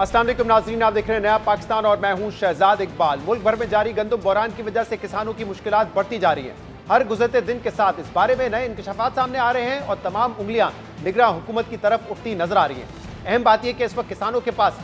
अस्सलाम वालेकुम नाज़रीन, आप देख रहे हैं नया पाकिस्तान और मैं हूं शहजाद इकबाल। मुल्क भर में जारी गंदम बहरान की वजह से किसानों की मुश्किलात बढ़ती जा रही हैं। हर गुजरते दिन के साथ इस बारे में नए इंकशाफात सामने आ रहे हैं और तमाम उंगलियां निगरान हुकूमत की तरफ उठती नजर आ रही हैं। अहम बात यह कि इस वक्त किसानों के पास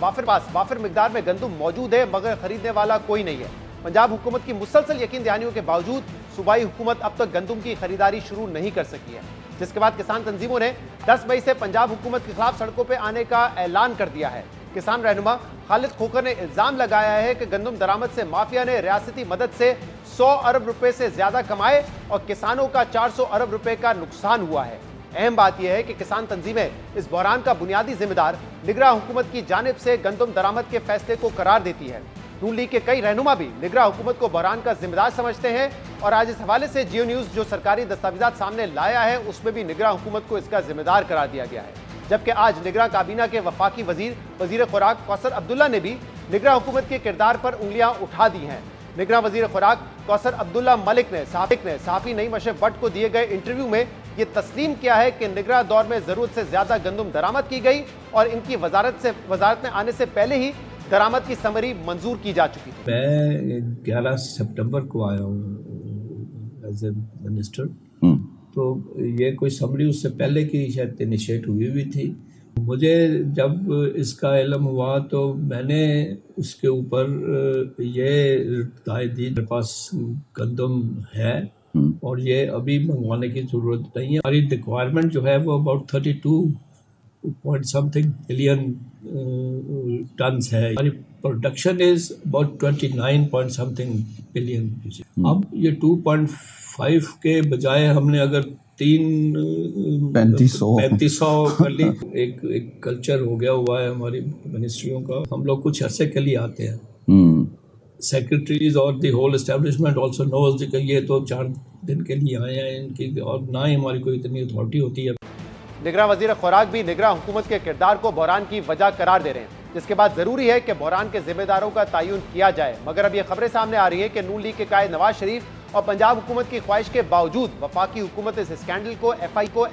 वाफिर मिकदार में गंदम मौजूद है, मगर खरीदने वाला कोई नहीं है। पंजाब हुकूमत की मुसलसल यकीन दहानियों के बावजूद सूबाई हुकूमत अब तक गंदम की खरीदारी शुरू नहीं कर सकी है, जिसके बाद किसान तंजीमों ने 10 मई से पंजाब हुकूमत के खिलाफ सड़कों पर आने का ऐलान कर दिया है। किसान रहनुमा खालिद खोकर ने इल्जाम लगाया है कि गंदम दरामद से माफिया ने रियासती मदद से 100 अरब रुपए से ज्यादा कमाए और किसानों का 400 अरब रुपए का नुकसान हुआ है। अहम बात यह है कि किसान तंजीमें इस बहरान का बुनियादी जिम्मेदार निगरान हुकूमत की जानिब से गंदम दरामद के फैसले को करार देती है। नून लीग के कई रहनुमा भी निगरान हुकूमत को बहरान का जिम्मेदार समझते हैं और आज इस हवाले से जियो न्यूज जो सरकारी दस्तावेजात सामने लाया है उसमें भी निगरान हुकूमत को इसका जिम्मेदार करार दिया गया है। जबकि आज निगरान काबीना के वफाकी वजीर खुराक कौसर अब्दुल्ला ने भी निगरान हुकूमत के किरदार पर उंगलियां उठा दी हैं। निगरान वजीर खुराक कौसर अब्दुल्ला मलिक ने सहाफ़ी नईम अशरफ भट्ट को दिए गए इंटरव्यू में ये तस्लीम किया है कि निगरान दौर में जरूरत से ज्यादा गंदम दरामद की गई और इनकी वजारत में आने से पहले ही दरामद की समरी मंजूर की जा चुकी थी। मैं 11 सितंबर को आया हूँ एज ए मिनिस्टर, तो ये कोई समरी उससे पहले की शायद इनिशिएट हुई थी। मुझे जब इसका इल्म हुआ तो मैंने उसके ऊपर ये राय दी, मेरे पास गंदम है और ये अभी मंगवाने की ज़रूरत नहीं है। हमारी रिक्वायरमेंट जो है वो अबाउट 32 मिलियन टन्स है। हमारी प्रोडक्शन इज अबाउट 29 बिलियन। अब ये 2.5 के बजाय हमने अगर 3500 कर ली। एक कल्चर हो गया हुआ है हमारी मिनिस्ट्रियों का, हम लोग कुछ अरसे के लिए आते हैं, सेक्रेटरीज और the whole establishment also knows कि ये तो 4 दिन के लिए आए हैं इनकी, और ना ही हमारी कोई इतनी अथॉरिटी होती है। निगरान वजीर खुराक भी निगरान हुकूमत के किरदार को बहरान की वजह करार दे रहे हैं, जिसके बाद जरूरी है कि बहरान के जिम्मेदारों का तयन किया जाए। मगर अब यह खबरें सामने आ रही है कि नून लीग के कायद नवाज शरीफ और पंजाब हुकूमत की ख्वाहिश के बावजूद वफाकी हुकूमत इस स्कैंडल को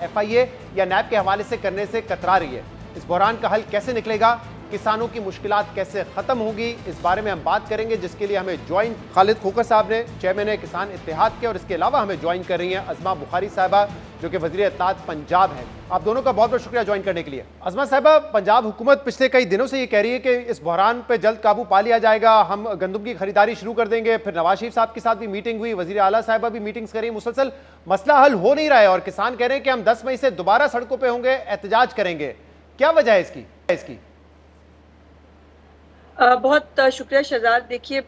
FIA या नैब के हवाले से करने से कतरा रही है। इस बहरान का हल कैसे निकलेगा, किसानों की मुश्किलात कैसे खत्म होंगी, इस बारे में हम बात करेंगे, जिसके लिए हमें ज्वाइन खालिद खोकर साहब ने, चेयरमैन है किसान इत्तेहाद के, और इसके अलावा हमें ज्वाइन कर रही हैं अज़मा बुखारी साहिबा जो कि वज़ीर इत्तेहाद पंजाब हैं। आप दोनों का बहुत बहुत शुक्रिया ज्वाइन करने के लिए। अज़मा साहिबा, पंजाब हुकूमत पिछले कई दिनों से ये कह रही है कि इस बहरान पर जल्द काबू पा लिया जाएगा, हम गंदम की खरीदारी शुरू कर देंगे। फिर नवाज शरीफ साहब के साथ भी मीटिंग हुई, वज़ीर आला साहिबा भी मीटिंग्स करी, मुसलसल मसला हल हो नहीं रहा है और किसान कह रहे हैं कि हम 10 मई से दोबारा सड़कों पर होंगे, एहतजाज करेंगे। क्या वजह है इसकी? बहुत शुक्रिया शहजाद। देखिए,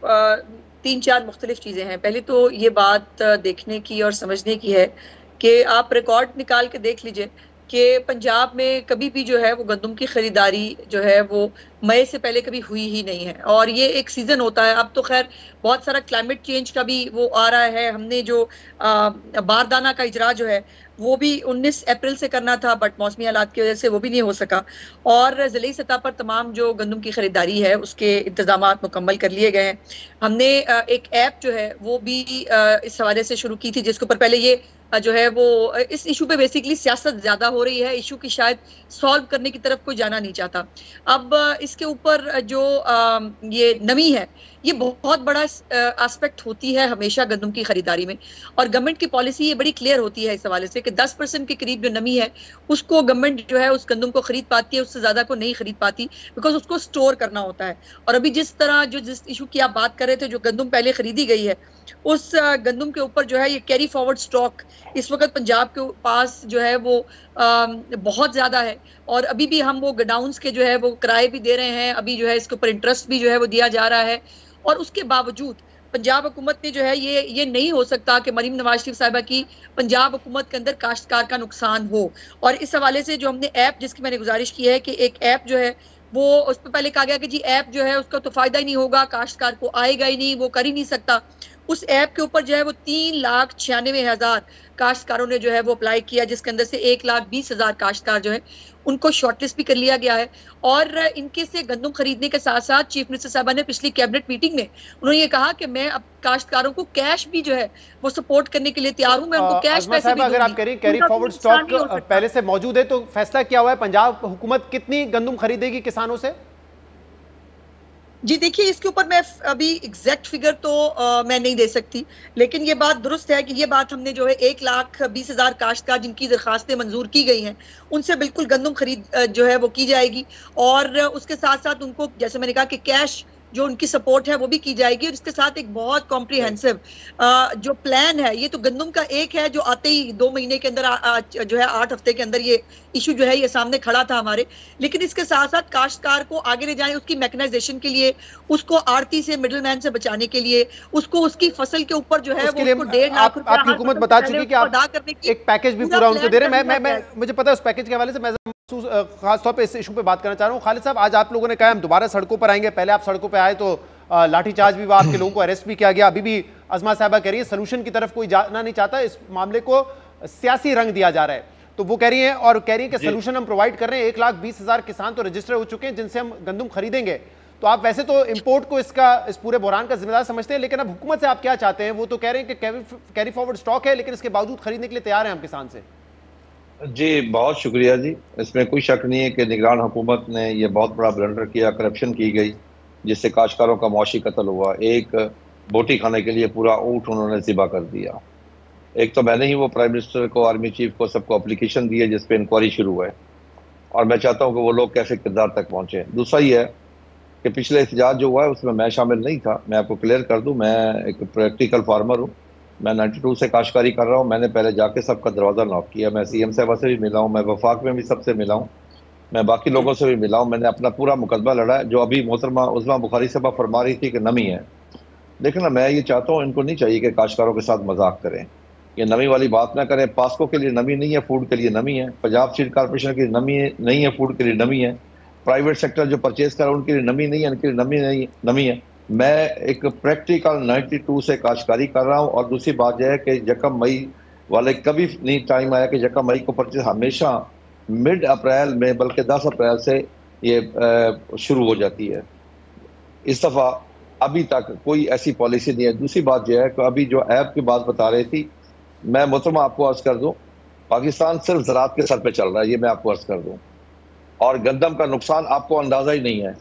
3-4 मुख्तलिफ चीज़ें हैं। पहली तो ये बात देखने की और समझने की है कि आप रिकॉर्ड निकाल के देख लीजिए कि पंजाब में कभी भी जो है वो गंदम की खरीदारी जो है वो मई से पहले कभी हुई ही नहीं है, और ये एक सीज़न होता है। अब तो खैर बहुत सारा क्लाइमेट चेंज का भी वो आ रहा है। हमने जो बारदाना का इजरा जो है वो भी 19 अप्रैल से करना था, बट मौसमी हालात की वजह से वो भी नहीं हो सका, और ज़िले सतह पर तमाम जो गंदम की खरीदारी है उसके इंतजामात मुकम्मल कर लिए गए हैं। हमने एक ऐप जो है वो भी इस हवाले से शुरू की थी, जिसके ऊपर पहले ये जो है वो इस इशू पे बेसिकली सियासत ज्यादा हो रही है, इशू की शायद सॉल्व करने की तरफ कोई जाना नहीं चाहता। अब इसके ऊपर जो ये नमी है, ये बहुत बड़ा एस्पेक्ट होती है हमेशा गंदम की खरीदारी में, और गवर्नमेंट की पॉलिसी ये बड़ी क्लियर होती है इस हवाले से कि 10% के करीब जो नमी है उसको गवर्नमेंट जो है उस गंदम को खरीद पाती है, उससे ज्यादा को नहीं खरीद पाती, बिकॉज उसको स्टोर करना होता है। और अभी जिस इशू की आप बात कर रहे थे, जो गंदम पहले खरीदी गई है उस गंदम के ऊपर जो है ये कैरी फॉरवर्ड स्टॉक इस वक्त पंजाब के पास जो है वो बहुत ज्यादा है, और अभी भी हम वो गोडाउन्स के जो है वो किराए भी दे रहे हैं, अभी जो है इसके ऊपर इंटरेस्ट भी जो है वो दिया जा रहा है। और उसके बावजूद पंजाब हुकूमत ने जो है ये नहीं हो सकता कि मरीम नवाज शरीफ साहिबा की पंजाब हुकूमत के अंदर काश्तकार का नुकसान हो। और इस हवाले से जो हमने ऐप, जिसकी मैंने गुजारिश की है कि एक ऐप जो है वो, उस पर पहले कहा गया कि जी ऐप जो है उसका तो फायदा ही नहीं होगा, काश्तकार को आएगा ही नहीं, वो कर ही नहीं सकता। उस ऐप के ऊपर जो है वो 3,96,000 काश्तकारों ने जो है वो अप्लाई किया, जिसके अंदर से 1,20,000 काश्तकार जो है उनको शॉर्टलिस्ट भी कर लिया गया है। और इनके से गंदम खरीदने के साथ साथ चीफ मिनिस्टर साहबा ने पिछली कैबिनेट मीटिंग में उन्होंने ये कहा कि मैं अब काश्तकारों को कैश भी जो है वो सपोर्ट करने के लिए तैयार हूं, मैं उनको कैश पैसे भी अगर आप कैरी फॉरवर्ड स्टॉक पहले से मौजूद है तो फैसला क्या हुआ है, पंजाब हुकूमत कितनी गंदम खरीदेगी किसानों से? जी देखिए, इसके ऊपर मैं अभी एग्जैक्ट फिगर तो मैं नहीं दे सकती, लेकिन ये बात दुरुस्त है कि ये बात हमने जो है 1,20,000 काश्तकार जिनकी दरखास्तें मंजूर की गई हैं उनसे बिल्कुल गंदम खरीद जो है वो की जाएगी, और उसके साथ साथ उनको जैसे मैंने कहा कि कैश जो उनकी सपोर्ट है वो भी की जाएगी, और इसके साथ एक बहुत कॉम्प्रिहेंसिव जो प्लान है, ये तो गंदम का एक है जो आते ही 2 महीने के अंदर जो है 8 हफ्ते के अंदर ये इशू जो है ये सामने खड़ा था हमारे, लेकिन इसके साथ साथ काश्तकार को आगे ले जाए उसकी मैकेनाइजेशन के लिए, उसको आड़ती से मिडिल मैन से बचाने के लिए, उसको उसकी फसल के ऊपर जो है वो उसको 1.5 लाख रुपया आपकी हुकूमत बता चुकी कि आप अदा करने की एक पैकेज भी पूरा उनको दे रहे हैं। मैं मुझे पता है उस पैकेज के हवाले से मैं खास तौर पे इस इशू पे बात करना चाह रहा हूँ। खालिद साहब, आज आप लोगों ने कहा हम दोबारा सड़कों पर आएंगे, पहले आप सड़कों पर आए तो लाठीचार्ज भी हुआ, आपके लोगों को अरेस्ट भी किया गया। अभी भी अजमा साहबा कह रही है सोल्यूशन की तरफ कोई जाना नहीं चाहता, इस मामले को सियासी रंग दिया जा रहा है, तो वो कह रही हैं और कह रही हैं कि सोल्यूशन हम प्रोवाइड कर रहे हैं। 1,20,000 किसान तो रजिस्टर हो चुके हैं जिनसे हम गंदम खरीदेंगे। तो आप वैसे तो इंपोर्ट को इस पूरे बहरान का जिम्मेदार समझते हैं, लेकिन अब हुकूमत से आप क्या चाहते हैं? वो तो कह रहे हैं कि कैरी फॉरवर्ड स्टॉक है, लेकिन इसके बावजूद खरीदने के लिए तैयार हैं हम किसान से। जी बहुत शुक्रिया जी, इसमें कोई शक नहीं है कि निगरान हुकूमत ने ये बहुत बड़ा ब्लंडर किया, करप्शन की गई, जिससे काश्तकारों का मुआशी कत्ल हुआ। एक बोटी खाने के लिए पूरा ऊँट उन्होंने ज़िबा कर दिया। एक तो मैंने ही वो प्राइम मिनिस्टर को, आर्मी चीफ को, सबको एप्लीकेशन दी है जिस पे इंक्वायरी शुरू है, और मैं चाहता हूँ कि वो लोग कैसे किरदार तक पहुँचे। दूसरा ही है कि पिछले एहतजाज जो हुआ है उसमें मैं शामिल नहीं था। मैं आपको क्लियर कर दूँ, मैं एक प्रैक्टिकल फार्मर हूँ, मैं 92 से काश्तकारी कर रहा हूँ। मैंने पहले जाके सबका दरवाज़ा नॉक किया, मैं CM साहबा से भी मिला हूँ, मैं वफाक में भी सबसे मिला हूँ, मैं बाकी लोगों से भी मिला हूँ। मैंने अपना पूरा मुकदमा लड़ा है। जो अभी मोहतरमा उज़मा बुखारी साहबा फरमा रही थी कि नमी है, देखो ना, मैं ये चाहता हूँ, इनको नहीं चाहिए कि काश्तकारों के साथ मजाक करें, ये नमी वाली बात ना करें। पास्को के लिए नमी नहीं है, फूड के लिए नमी है। पंजाब सीड कॉर्पोरेशन की नमी नहीं है, फूड के लिए नमी है। प्राइवेट सेक्टर जो परचेज कर रहा है उनके लिए नमी नहीं है, इनके लिए नमी है। मैं एक प्रैक्टिकल 92 से काश्तकारी कर रहा हूँ। और दूसरी बात यह है कि 1 मई वाले कभी नहीं टाइम आया कि 1 मई को परचेज, हमेशा मिड अप्रैल में, बल्कि 10 अप्रैल से ये शुरू हो जाती है। इस दफ़ा अभी तक कोई ऐसी पॉलिसी नहीं है। दूसरी बात यह है कि अभी जो ऐप की बात बता रही थी, मैं मोहतरमा आपको अर्ज कर दूं, पाकिस्तान सिर्फ ज़राअत के सर पे चल रहा है, ये मैं आपको अर्ज कर दूं। और गंदम का नुकसान आपको अंदाजा ही नहीं है।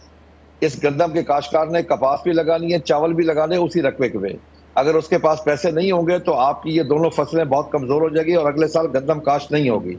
इस गंदम के काश्तकार ने कपास भी लगानी है, चावल भी लगाने, उसी रकबे के। अगर उसके पास पैसे नहीं होंगे तो आपकी ये दोनों फसलें बहुत कमजोर हो जाएगी और अगले साल गंदम काश्त नहीं होगी।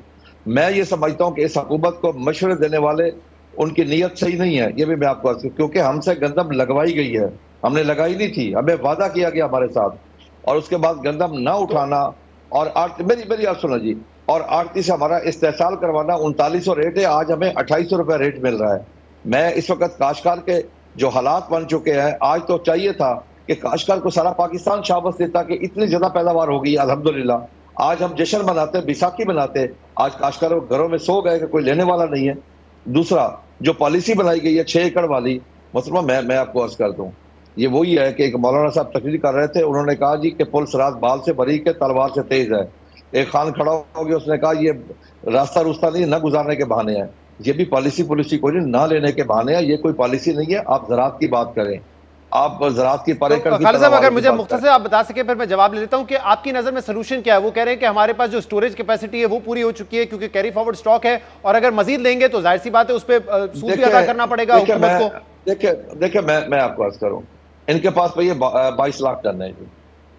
मैं ये समझता हूँ कि इस हुकूमत को मशवरे देने वाले, उनकी नीयत सही नहीं है, ये भी मैं आपको, क्योंकि हमसे गंदम लगवाई गई है, हमने लगाई नहीं थी, हमें वादा किया गया हमारे साथ, और उसके बाद गंदम ना उठाना और मेरी बात सुनो जी, और आड़ती से हमारा इस्तेहसाल करवाना। 3900 रेट है, आज हमें 2800 रुपये रेट मिल रहा है। मैं इस वक्त काश्तकार के जो हालात बन चुके हैं, आज तो चाहिए था कि काश्तकार को सारा पाकिस्तान शाबाश देता कि इतनी ज्यादा पैदावार हो गई अल्हम्दुलिल्लाह। आज हम जश्न मनाते, बैसाखी मनाते, आज काश्तकार घरों में सो गए कि कोई लेने वाला नहीं है। दूसरा जो पॉलिसी बनाई गई है 6 एकड़ वाली, मतलब मैं आपको अर्ज कर दूं, ये वही है कि एक मौलाना साहब तकरीर कर रहे थे, उन्होंने कहा जी कि पुल सराज बाल से बरी के तलवार से तेज है। एक खान खड़ा हो गया, उसने कहा ये रास्ता रुस्ता नहीं, न गुजारने के बहाने हैं। ये भी पॉलिसी कोई नहीं, ना लेने के बहाने हैं, ये कोई पॉलिसी नहीं है। आप ज़राअत की बात करें, आप ज़राअत की पर एकड़। खालिद साहब, अगर मुझे मुख्तसर आप बता सके फिर मैं जवाब ले लेता हूं कि आपकी नजर में सोल्यूशन क्या है? वो कह रहे हैं कि हमारे पास जो स्टोरेज कैपेसिटी है वो पूरी हो चुकी है क्योंकि कैरी फॉरवर्ड स्टॉक है, और अगर मजीद लेंगे तो जाहिर सी बात है उस पर सूद भी अदा करना पड़ेगा हुकूमत को। देखिए मैं आपको अर्ज करूं, इनके पास ये 22 लाख टन है।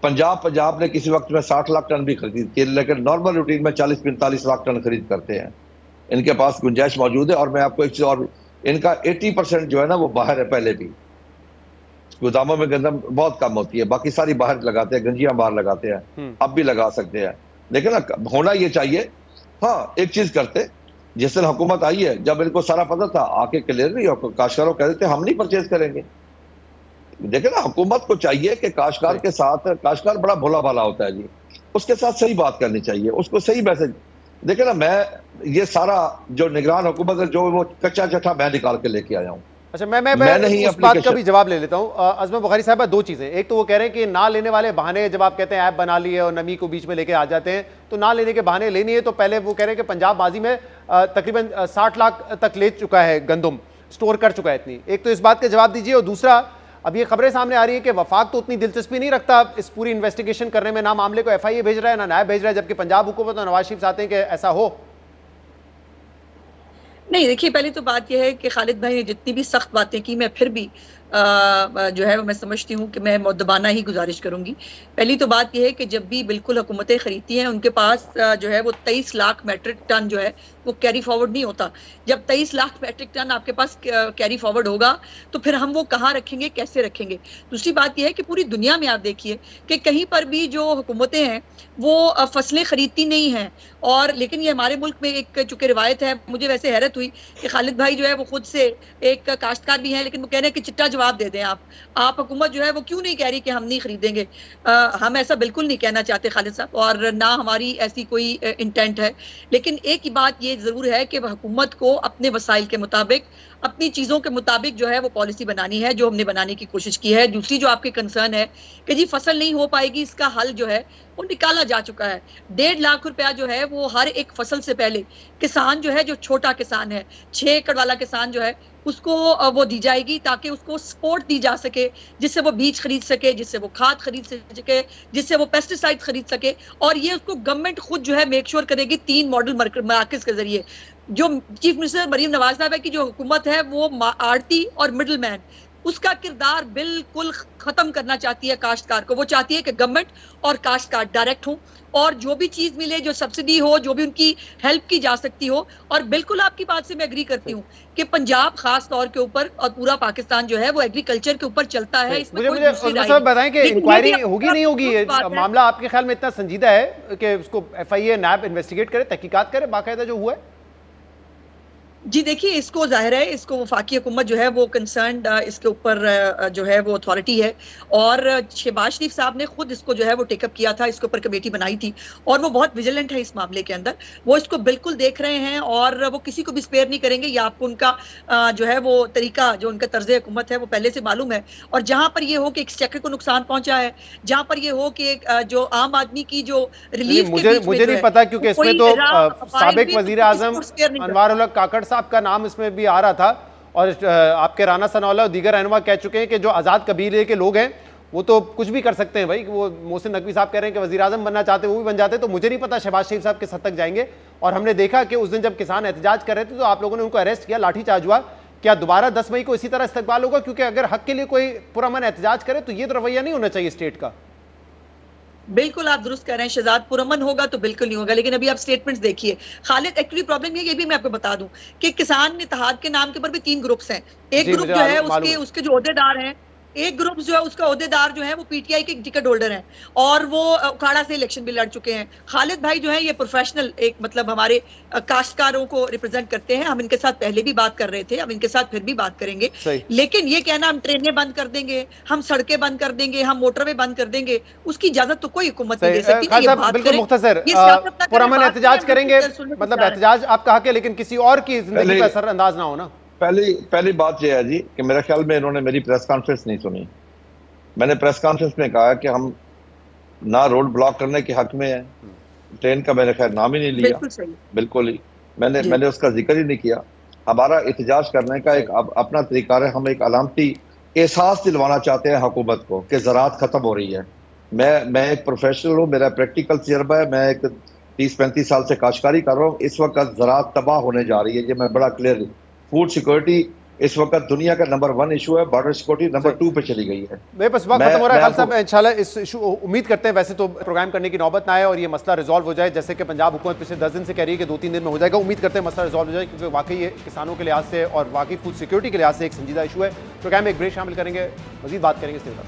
पंजाब ने किसी वक्त में 60 लाख टन भी खरीद की, लेकिन नॉर्मल रूटीन में 40-45 लाख टन खरीद करते हैं। इनके पास गुंजाइश मौजूद है। और मैं आपको एक चीज और, इनका 80% जो है ना वो बाहर है। पहले भी गोदामों में गंदम बहुत कम होती है, बाकी सारी बाहर लगाते हैं, गंजियां बाहर लगाते हैं, अब भी लगा सकते हैं। लेकिन ना होना ये चाहिए। हाँ, एक चीज करते, जिस दिन हुकूमत आई है, जब इनको सारा पता था, आके क्लियर नहीं, काश्तकारों कह देते हम नहीं परचेज करेंगे। देखे ना, हुकूमत को चाहिए कि काश्तकार के साथ, काश्तकार बड़ा भोला भाला होता है जी, उसके साथ सही बात करनी चाहिए, उसको सही मैसेज। देखे ना, मैं ये सारा जो निगरान हुकूमत है, जो वो कच्चा चट्टा मैं निकाल के लेके आया हूँ। अच्छा, मैं उस बात का भी जवाब ले लेता हूँ। अज़मा बुखारी साहब, 2 चीजें। एक तो वो कह रहे हैं कि ना लेने वाले बहाने, जब आप कहते हैं ऐप बना लिए और नमी को बीच में लेके आ जाते हैं, तो ना लेने के बहाने लेनी है तो पहले वो कह रहे हैं कि पंजाब माजी में तकरीबन 60 लाख तक ले चुका है, गंदम स्टोर कर चुका है इतनी। एक तो इस बात का जवाब दीजिए। और दूसरा, अब ये खबरें सामने आ रही है कि वफाक तो उतनी दिलचस्पी नहीं रखता इस पूरी इन्वेस्टिगेशन करने में, ना मामले को FIA भेज रहा है, ना नायब भेज रहा है, जबकि पंजाब हुकूमत और नवाज शरीफ चाहते हैं कि ऐसा हो। नहीं, देखिए, पहली तो बात यह है कि खालिद भाई ने जितनी भी सख्त बातें की, मैं फिर भी जो है मैं समझती हूँ कि मैं मुद्दबाना ही गुजारिश करूंगी। पहली तो बात यह है कि जब भी बिल्कुल हुकूमतें खरीदती हैं उनके पास जो है वो 23 लाख मेट्रिक टन जो है वो कैरी फॉरवर्ड नहीं होता। जब 23 लाख मेट्रिक टन आपके पास कैरी फॉरवर्ड होगा तो फिर हम वो कहाँ रखेंगे, कैसे रखेंगे। दूसरी बात यह है कि पूरी दुनिया में आप देखिए कि कहीं पर भी जो हुकूमतें हैं वो फसलें खरीदती नहीं हैं, और लेकिन ये हमारे मुल्क में एक चूंकि रिवायत है। मुझे वैसे हैरत हुई कि खालिद भाई जो है वो खुद से एक काश्तकार भी हैं, लेकिन वो कह रहे हैं कि चिट्टा जवाब दे दें आप हुकूमत जो है वो क्यों नहीं कह रही कि हम नहीं खरीदेंगे। हम ऐसा बिल्कुल नहीं कहना चाहते खालिद साहब, और ना हमारी ऐसी कोई इंटेंट है। लेकिन एक ही बात ये जरूर है कि हुकूमत को अपने वसाइल के मुताबिक, अपनी चीजों के मुताबिक जो है वो पॉलिसी बनानी है, जो हमने बनाने की कोशिश की है। दूसरी जो आपकी कंसर्न है कि जी फसल नहीं हो पाएगी, इसका हल जो है वो निकाला जा चुका है। 1.5 लाख रुपया जो है वो हर एक फसल से पहले किसान जो है, जो छोटा किसान है, 6 एकड़ वाला किसान जो है, उसको वो दी जाएगी ताकि उसको सपोर्ट दी जा सके, जिससे वो बीज खरीद सके, जिससे वो खाद खरीद सके, जिससे वो पेस्टिसाइड खरीद सके। और ये उसको गवर्नमेंट खुद जो है मेक श्योर करेगी 3 मॉडल मार्केट्स के जरिए। जो चीफ मिनिस्टर मरीम नवाज साहब है की जो हुकूमत है वो आड़ती और मिडल मैन, उसका किरदार बिल्कुल खत्म करना चाहती है काश्तकार को। वो चाहती है कि गवर्नमेंट और काश्तकार डायरेक्ट हो, और जो भी चीज मिले, जो सब्सिडी हो, जो भी उनकी हेल्प की जा सकती हो। और बिल्कुल आपकी बात से मैं एग्री करती हूँ कि पंजाब खास तौर के ऊपर और पूरा पाकिस्तान जो है वो एग्रीकल्चर के ऊपर चलता है। इसमें मुझे सब बताएं कि इंक्वायरी होगी नहीं होगी, मामला आपके ख्याल में इतना संजीदा है कि उसको FIA नैब इन्वेस्टिगेट करे, तहकीकात करे बाकायदा जो हुआ है? जी देखिए, इसको जाहिर है, इसको वफाकी हुकूमत जो है वो कंसर्न्ड इसके ऊपर जो है वो अथॉरिटी है, और शहबाज शरीफ साहब ने खुद इसको जो है वो टेकअप किया था, इसके ऊपर कमेटी बनाई थी, और वो बहुत विजिलेंट है इस मामले के अंदर। वो इसको बिल्कुल देख रहे हैं और वो किसी को भी स्पेयर नहीं करेंगे। या आपको उनका जो है वो तरीका, जो उनका तर्ज हुकूमत है वो पहले से मालूम है। और जहां पर ये हो कि एक्सचेकर को नुकसान पहुंचा है, जहां पर ये हो कि जो आम आदमी की जो रिलीफ, मुझे नहीं पता, क्योंकि इसमें तो साबिक वजीर आजम अनवार उल हक काकड़ साहब का नाम इसमें भी आ रहा था, और आपके राना सनाउल्लाह और दीगर रहनुमा कह चुके हैं कि जो आजाद कबीले के लोग हैं वो तो कुछ भी कर सकते हैं भाई। वो मोहसिन नकवी साहब कह रहे हैं कि वजीर आजम बनना चाहते वो भी बन जाते। तो मुझे नहीं पता शहबाज शरीफ साहब किस हद तक जाएंगे। और हमने देखा कि उस दिन जब किसान एहतजाज कर रहे थे तो आप लोगों ने उनको अरेस्ट किया, लाठीचार्ज हुआ। क्या दोबारा 10 मई को इसी तरह इस्तकबाल होगा? क्योंकि अगर हक के लिए कोई पुरअमन एहतजाज करे तो ये तो रवैया नहीं होना चाहिए स्टेट का। बिल्कुल आप दुरुस्त कह रहे हैं शहजाद, पुरअमन होगा तो बिल्कुल नहीं होगा। लेकिन अभी आप स्टेटमेंट्स देखिए खालिद, एक्चुअली प्रॉब्लम ये भी मैं आपको बता दूं कि किसान इत्तेहाद के नाम के ऊपर भी 3 ग्रुप्स हैं। एक ग्रुप जो है उसके जो ओहदेदार हैं, एक ग्रुप जो है उसका ओहदेदार जो है वो PTI के टिकट होल्डर हैं, और वो उखाड़ा से इलेक्शन भी लड़ चुके हैं। खालिद भाई जो है ये प्रोफेशनल एक मतलब हमारे काश्तकारों को रिप्रेजेंट करते हैं। हम इनके साथ पहले भी बात कर रहे थे, हम इनके साथ फिर भी बात करेंगे। लेकिन ये कहना हम ट्रेनें बंद कर देंगे, हम सड़कें बंद कर देंगे, हम मोटरवे बंद कर देंगे, उसकी इजाजत तो कोई हुकूमत नहीं दे सकती। बिल्कुल मुख्तसर पुरअमन एहतजाज करेंगे, मतलब एहतजाज आपका हक है, लेकिन किसी और की जिंदगी पर असरअंदाज ना हो ना। पहली बात यह है जी कि मेरे ख्याल में इन्होंने मेरी प्रेस कॉन्फ्रेंस नहीं सुनी। मैंने प्रेस कॉन्फ्रेंस में कहा कि हम ना रोड ब्लॉक करने के हक में है, ट्रेन का मैंने खैर नाम ही नहीं लिया, बिल्कुल ही मैंने उसका जिक्र ही नहीं किया। हमारा एहतजाज करने का एक अपना तरीका है। हम एक अलामती एहसास दिलवाना चाहते हैं हुकूमत को कि ज़राअत खत्म हो रही है। मैं एक प्रोफेशनल हूँ, मेरा प्रैक्टिकल तजर्बा है, मैं एक 30-35 साल से काश्तकारी कर रहा हूँ। इस वक्त ज़राअत तबाह होने जा रही है, ये मैं बड़ा क्लियर। फूड सिक्योरिटी इस वक्त दुनिया का नंबर 1 इशू है, बॉर्डर सिक्योरिटी नंबर 2 पे चली गई है। मेरे पास वक्त खत्म हो रहा है। खालिद साहब इंशाल्लाह इस इशू उम्मीद करते हैं वैसे तो प्रोग्राम करने की नौबत ना आए और ये मसला रिजॉल्व हो जाए, जैसे कि पंजाब हुकूमत पिछले 10 दिन से कह रही है कि 2-3 दिन में हो जाएगा। उम्मीद करते हैं मसला रिजॉल्व हो जाए, क्योंकि वाकई ये किसानों के लिहाज से और वाकई फूड सिक्योरिटी के लिहाज से एक संजीदा इशू है। प्रोग्राम में एक ब्रेक शामिल करेंगे, मजीद बात करेंगे इसके बाद।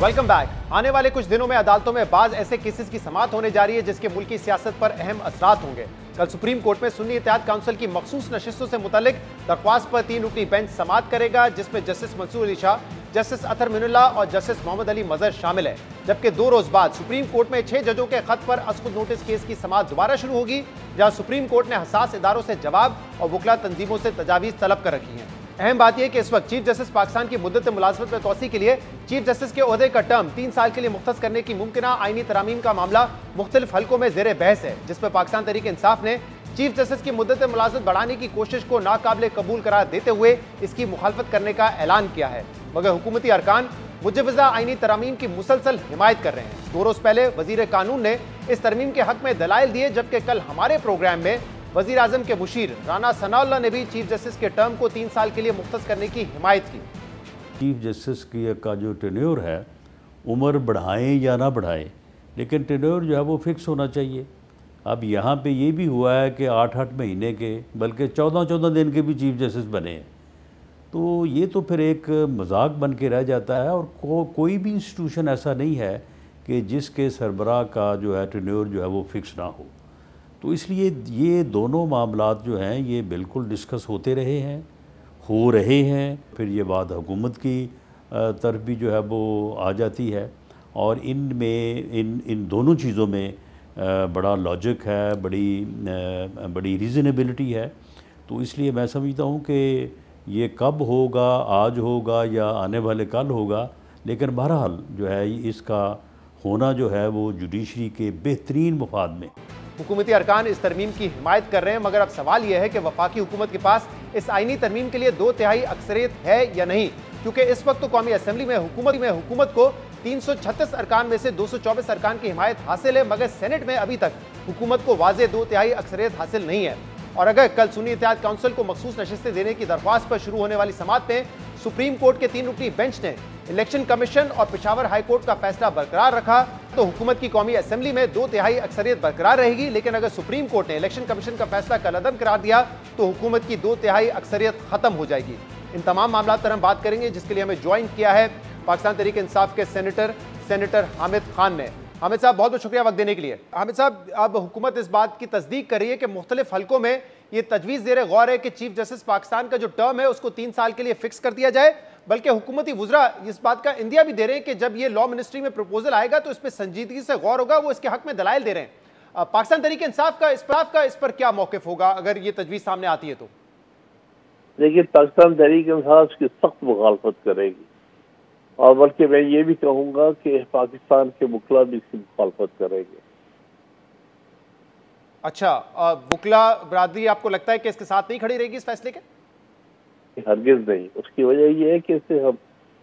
Welcome back. आने वाले कुछ दिनों में अदालतों में बाज ऐसे केसेस की समाअत होने जा रही है जिसके मुल्की सियासत पर अहम असरात होंगे। कल सुप्रीम कोर्ट में सुन्नी इत्तेहाद काउंसिल की मखसूस नशिस्तों से मुतल्लिक दरख्वास्त पर 3 रुकनी बेंच समाअत करेगा, जिसमें जस्टिस मंसूर अली शाह, जस्टिस अतर मिनुल्लाह और जस्टिस मोहम्मद अली मजहर शामिल है। जबकि 2 रोज बाद सुप्रीम कोर्ट में 6 जजों के खत पर असकुद नोटिस केस की समाअत दोबारा शुरू होगी, जहां सुप्रीम कोर्ट ने हसास इदारों से जवाब और वकला तंजीमों से तजावीज़ तलब कर रखी हैं। अहम बात यह कि इस वक्त चीफ जस्टिस पाकिस्तान की मुद्दत मुलाजमत में तोसी के लिए चीफ जस्टिस के ओहदे का टर्म 3 साल के लिए मुख्तस करने की मुमकिना आईनी तरामीम का मामला मुख्तलिफ हल्कों में जेर बहस है, जिस पर पाकिस्तान तहरीक इंसाफ ने चीफ जस्टिस की मुद्दत मुलाजमत बढ़ाने की कोशिश को नाकाबिले कबूल करार देते हुए इसकी मुखालफत करने का ऐलान किया है। मगर हुकूमती अरकान मुजवजा आईनी तरामीम की मुसलसल हिमायत कर रहे हैं। 2 रोज पहले वजीर कानून ने इस तरमीम के हक में दलाइल दिए, जबकि कल हमारे प्रोग्राम में वजीर आजम के मुशीर राना सनाउल्लाह ने भी चीफ जस्टिस के टर्म को 3 साल के लिए मुख्तस करने की हिमायत की। चीफ जस्टिस का जो टेन्योर है, उम्र बढ़ाएं या ना बढ़ाएं, लेकिन टेन्योर जो है वो फिक्स होना चाहिए। अब यहाँ पे ये भी हुआ है कि 8-8 महीने के, बल्कि 14-14 दिन के भी चीफ जस्टिस बने हैं, तो ये तो फिर एक मजाक बन के रह जाता है। और कोई भी इंस्टीट्यूशन ऐसा नहीं है कि जिसके सरबराह का जो है टेन्योर जो है वो फिक्स ना हो। तो इसलिए ये दोनों मामलात जो हैं ये बिल्कुल डिस्कस होते रहे हैं, हो रहे हैं। फिर ये बात हुकूमत की तरफ भी जो है वो आ जाती है, और इन दोनों चीज़ों में बड़ा लॉजिक है, बड़ी रीज़नेबिलिटी है। तो इसलिए मैं समझता हूँ कि ये कब होगा, आज होगा या आने वाले कल होगा, लेकिन बहरहाल जो है इसका होना जो है वो जुडिशरी के बेहतरीन मफाद में। हुकूमती अरकान इस तरमीम की हिमायत कर रहे हैं, मगर अब सवाल यह है कि वफाकी हुकूमत के पास इस आईनी तरमीम के लिए 2/3 अक्सरियत है या नहीं, क्योंकि इस वक्त तो कौमी असम्बली में हुकूमत को 336 अरकान में से 224 अरकान की हिमायत हासिल है, मगर सेनेट में अभी तक हुकूमत को वाज़ेह 2/3 अक्सरियत हासिल नहीं है। और अगर कल सुन्नी इत्तेहाद काउंसिल को मखसूस नशिस्तें देने की दरख्वास्त पर शुरू होने वाली समाअत में सुप्रीम कोर्ट के 3 रुकनी बेंच ने इलेक्शन कमीशन और पेशावर हाई कोर्ट का फैसला बरकरार रखा, तो हुकूमत की कौमी असम्बली में 2/3 अक्सरियत बरकरार रहेगी। लेकिन अगर सुप्रीम कोर्ट ने इलेक्शन कमीशन का फैसला कलअदम करार दिया तो हुकूमत की 2/3 अक्सरियत खत्म हो जाएगी। इन तमाम मामलों पर हम बात करेंगे, जिसके लिए हमें ज्वाइन किया है पाकिस्तान तहरीक इंसाफ के सेनेटर हामिद खान ने। हामिद साहब, बहुत बहुत शुक्रिया वक्त देने के लिए। हामिद साहब, अब हुकूमत इस बात की तस्दीक कर रही है कि मुख्तलिफ हलकों में ये तजवीज़ ज़ेर गौर है कि चीफ जस्टिस पाकिस्तान का जो टर्म है उसको 3 साल के लिए फिक्स कर दिया जाए, बल्कि हुकूमती वुज़रा इस बात का इंदिया भी दे रहे हैं कि जब ये लॉ मिनिस्ट्री में प्रपोजल आएगा तो इस पर संजीदगी से गौर होगा, वो इसके हक में दलाइल दे रहे हैं। पाकिस्तान तहरीक इंसाफ का इस पर क्या मौक़िफ़ होगा अगर ये तजवीज़ सामने आती है तो? देखिए, पाकिस्तान तहरीक इंसाफ की सख्त मुखालफत करेगी, और बल्कि मैं ये भी कहूँगा कि पाकिस्तान के वकला भी इसकी मुखालफत करेंगे। अच्छा, वकला बरादरी आपको लगता है कि इसके साथ नहीं खड़ी रहेगी इस फैसले के? हरगिज नहीं। उसकी वजह यह है कि इससे हम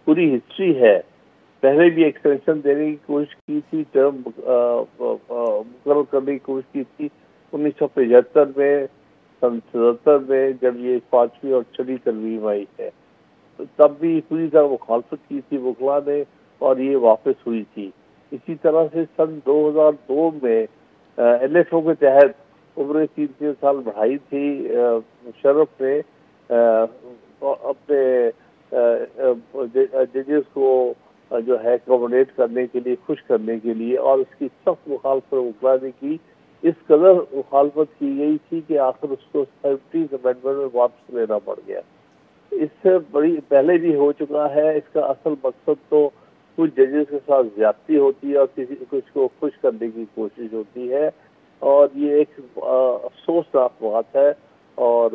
पूरी हिस्ट्री है, पहले भी एक्सटेंशन देने की कोशिश की थी, टर्म मुकर्रर करने की कोशिश की थी 1975 में, 77 में जब ये 5वीं और 6वीं तरमीम आई है, तब भी पूरी तरह मुखालफत की थी वकला ने, और ये वापस हुई थी। इसी तरह से सन 2002 में LFO के तहत उम्र 3 साल बढ़ाई थी मुशर्रफ ने अपने जजेस को जो है अकोमोडेट करने के लिए, खुश करने के लिए, और उसकी सख्त मुखालफत वकला ने की। इस कदर मुखालफत की गई थी कि आखिर उसको 17th अमेंडमेंट में वापस लेना पड़ गया। इससे बड़ी पहले भी हो चुका है। इसका असल मकसद तो कुछ जजेस के साथ ज्यादती होती है और कुछ को खुश करने की कोशिश होती है, और ये एक अफसोसनाक बात है। और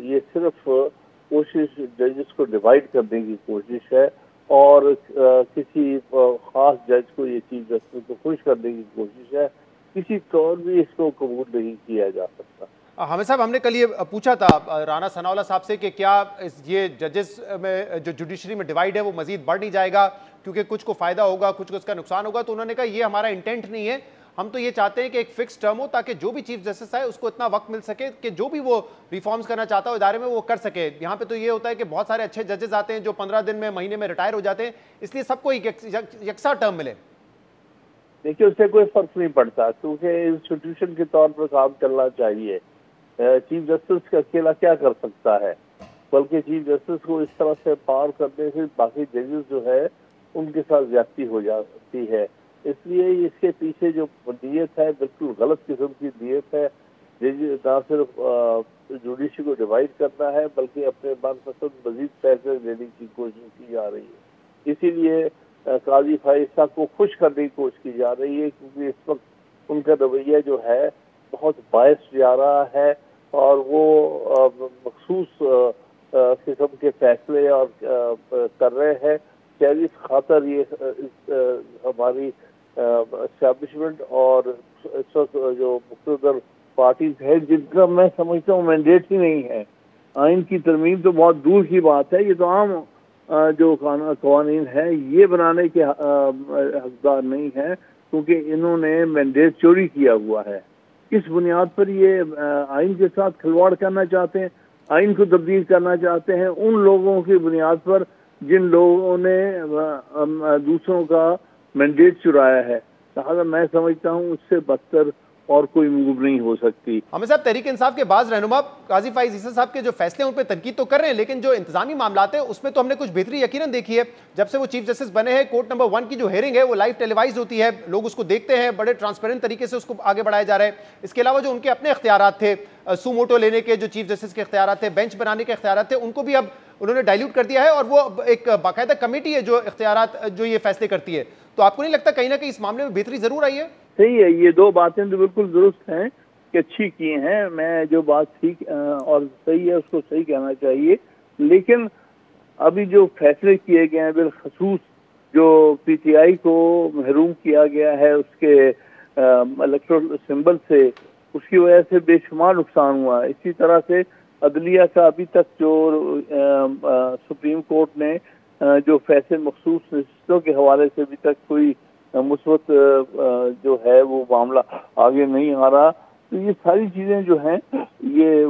ये सिर्फ कोशिश जजेस को डिवाइड करने की कोशिश है, और किसी खास जज को, ये चीफ जस्टिस को खुश करने की कोशिश है। किसी तौर भी इसको कबूल नहीं किया जा सकता। हामिद साहब, हमने कल ये पूछा था राना सनाउल्लाह साहब से कि क्या ये जजेस में जो जुडिशरी में डिवाइड है वो मजीद बढ़ नहीं जाएगा, क्योंकि कुछ को फ़ायदा होगा, कुछ को इसका नुकसान होगा। तो उन्होंने कहा ये हमारा इंटेंट नहीं है, हम तो ये चाहते हैं कि एक फिक्स टर्म हो, ताकि जो भी चीफ जस्टिस आए उसको इतना वक्त मिल सके कि जो भी वो रिफॉर्म्स करना चाहता हो इदारे में वो कर सके। यहाँ पे तो ये होता है कि बहुत सारे अच्छे जजेस आते हैं जो 15 दिन में, महीने में रिटायर हो जाते हैं, इसलिए सबको यकसा टर्म मिले। देखिए, उससे कोई फर्क नहीं पड़ता, क्योंकि इंस्टीट्यूशन के तौर पर काम चलना चाहिए। चीफ जस्टिस का अकेला क्या कर सकता है, बल्कि चीफ जस्टिस को इस तरह से पावर करने से बाकी जजेस जो है उनके साथ ज्यादती हो जाती है। इसलिए इसके पीछे जो नीयत है बिल्कुल गलत किस्म की नीयत है। ना सिर्फ जुडिशरी को डिवाइड करना है, बल्कि अपने मनपसंद मजीद फैसले लेने की कोशिश की जा रही है। इसीलिए काजी फाइज साहब को खुश करने की कोशिश की जा रही है, क्योंकि इस वक्त उनका रवैया जो है बहुत बायस जा रहा है, और वो मखसूस किस्म के फैसले और कर रहे हैं। इस खातर ये हमारी एस्टैब्लिशमेंट और इस वक्त जो मुख्तदर पार्टीज है, जिनका मैं समझता हूँ मैंडेट ही नहीं है। आइन की तरमीम तो बहुत दूर की बात है, ये तो आम जो कानून है ये बनाने के हकदार नहीं है, क्योंकि इन्होंने मैंडेट चोरी किया हुआ है। किस बुनियाद पर ये आइन के साथ खिलवाड़ करना चाहते हैं, आइन को तब्दील करना चाहते हैं, उन लोगों की बुनियाद पर जिन लोगों ने दूसरों का मैंडेट चुराया है। लिहाजा मैं समझता हूँ उससे बदतर और कोई मूव नहीं हो सकती। हमें साहब तहरीक इंसाफ के बाज रहनुमा काजी फाइज ईसा साहब के जो फैसले उन पर तनकीद तो कर रहे हैं, लेकिन जो इंतजामी मामलात है उसमें तो हमने कुछ बेहतरी यकीनन देखी है। जब से वो चीफ जस्टिस बने हैं, कोर्ट नंबर 1 की जो हेयरिंग है वो लाइव टेलीवाइज होती है, लोग उसको देखते हैं, बड़े ट्रांसपेरेंट तरीके से उसको आगे बढ़ाया जा रहा है। इसके अलावा जो उनके अपने इख्तियारात थे, सुमोटो लेने के जो चीफ जस्टिस के इख्तियारात थे, बेंच बनाने के इख्तियारात थे, उनको भी अब उन्होंने डाइल्यूट कर दिया है और वो एक बाकायदा कमेटी है जो इख्तियारात जो ये फैसले करती है। तो आपको नहीं लगता कहीं ना कहीं इस मामले में बेहतरी जरूर आई है? सही है, ये दो बातें तो बिल्कुल दुरुस्त हैं कि अच्छी की हैं। मैं जो बात ठीक और सही है उसको सही कहना चाहिए, लेकिन अभी जो फैसले किए गए हैं बिलखसूस जो पीटीआई को महरूम किया गया है उसके इलेक्टोरल सिंबल से, उसकी वजह से बेशुमार नुकसान हुआ। इसी तरह से अदलिया का अभी तक जो सुप्रीम कोर्ट ने जो फैसले मखसूस नशिस्तों के हवाले से अभी तक कोई मुस्बत जो है वो मामला आगे नहीं आ रहा। तो ये सारी चीज़ें जो हैं ये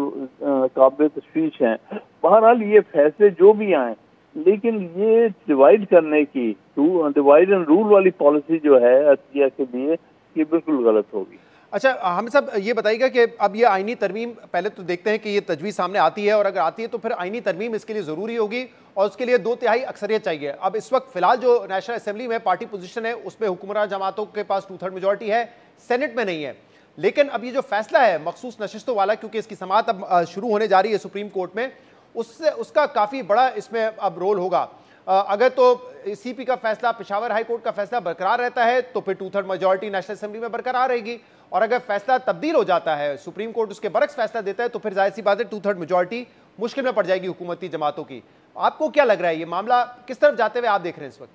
काबिल तशवीश हैं। बहरहाल ये फैसले जो भी आए, लेकिन ये डिवाइड करने की डिवाइड एंड रूल वाली पॉलिसी जो है अदलिया के लिए, ये बिल्कुल गलत होगी। अच्छा, हम सब ये बताइएगा कि अब ये आईनी तरमीम, पहले तो देखते हैं कि ये तजवीज़ सामने आती है और अगर आती है तो फिर आईनी तरमीम इसके लिए ज़रूरी होगी और उसके लिए 2/3 अक्सरियत चाहिए। अब इस वक्त फिलहाल जो नेशनल असेंबली में पार्टी पोजीशन है उसमें हुक्मरान जमातों के पास 2/3 मेजॉरिटी है, सेनेट में नहीं है। लेकिन अब ये जो फैसला है मखसूस नशिस्तों वाला, क्योंकि इसकी समाअत अब शुरू होने जा रही है सुप्रीम कोर्ट में, उसका काफ़ी बड़ा इसमें अब रोल होगा। अगर तो सीपी का फैसला, पेशावर हाई कोर्ट का फैसला बरकरार रहता है तो फिर 2/3 मेजॉरिटी नेशनल असेंबली में बरकरार रहेगी, और अगर फैसला तब्दील हो जाता है, सुप्रीम कोर्ट उसके बरक्स फैसला देता है, तो फिर जाहिर सी बात है 2/3 मेजॉरिटी मुश्किल में पड़ जाएगी हुकूमती जमातों की। आपको क्या लग रहा है, ये मामला किस तरफ जाते हुए आप देख रहे हैं इस वक्त?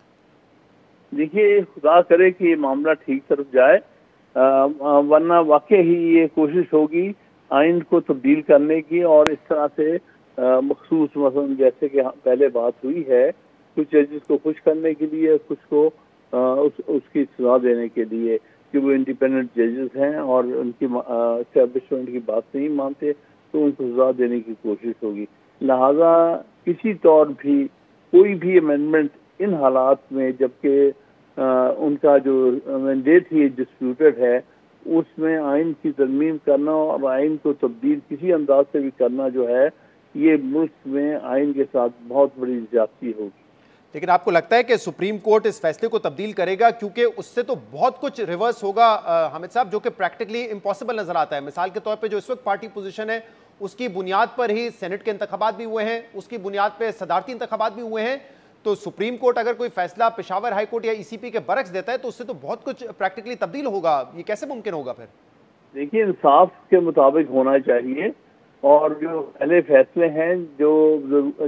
देखिए, खुदा करे कि ये मामला ठीक तरफ जाए, वरना वाकई ही ये कोशिश होगी आइन को तब्दील करने की, और इस तरह से मखसूस मसलन जैसे कि पहले बात हुई है, कुछ जजेस को खुश करने के लिए, कुछ को उसकी सजा देने के लिए कि वो इंडिपेंडेंट जजेस हैं और उनकी एस्टेब्लिशमेंट की बात नहीं मानते, तो उनको सजा देने की कोशिश होगी। लिहाजा किसी तौर भी कोई भी अमेंडमेंट इन हालात में, जबकि उनका जो मैंडेट ही डिस्प्यूटेड है, उसमें आइन की तरमीम करना और आइन को तब्दील किसी अंदाज से भी करना जो है, ये मुल्क में आइन के साथ बहुत बड़ी ज्यादती होगी। लेकिन आपको लगता है कि सुप्रीम कोर्ट इस फैसले को तब्दील करेगा? क्योंकि उससे तो बहुत कुछ रिवर्स होगा हामिद साहब, जो कि प्रैक्टिकली इम्पॉसिबल नजर आता है। मिसाल के तौर पे जो इस वक्त पार्टी पोजीशन है उसकी बुनियाद पर ही सेनेट के इंतखाबात भी हुए हैं, उसकी बुनियाद पर सदारती इंतखाबात भी हुए हैं। तो सुप्रीम कोर्ट अगर कोई फैसला पेशावर हाई कोर्ट या ईसीपी के बरक्स देता है तो उससे तो बहुत कुछ प्रैक्टिकली तब्दील होगा। ये कैसे मुमकिन होगा फिर? देखिए, इंसाफ के मुताबिक होना चाहिए, और जो पहले फैसले हैं जो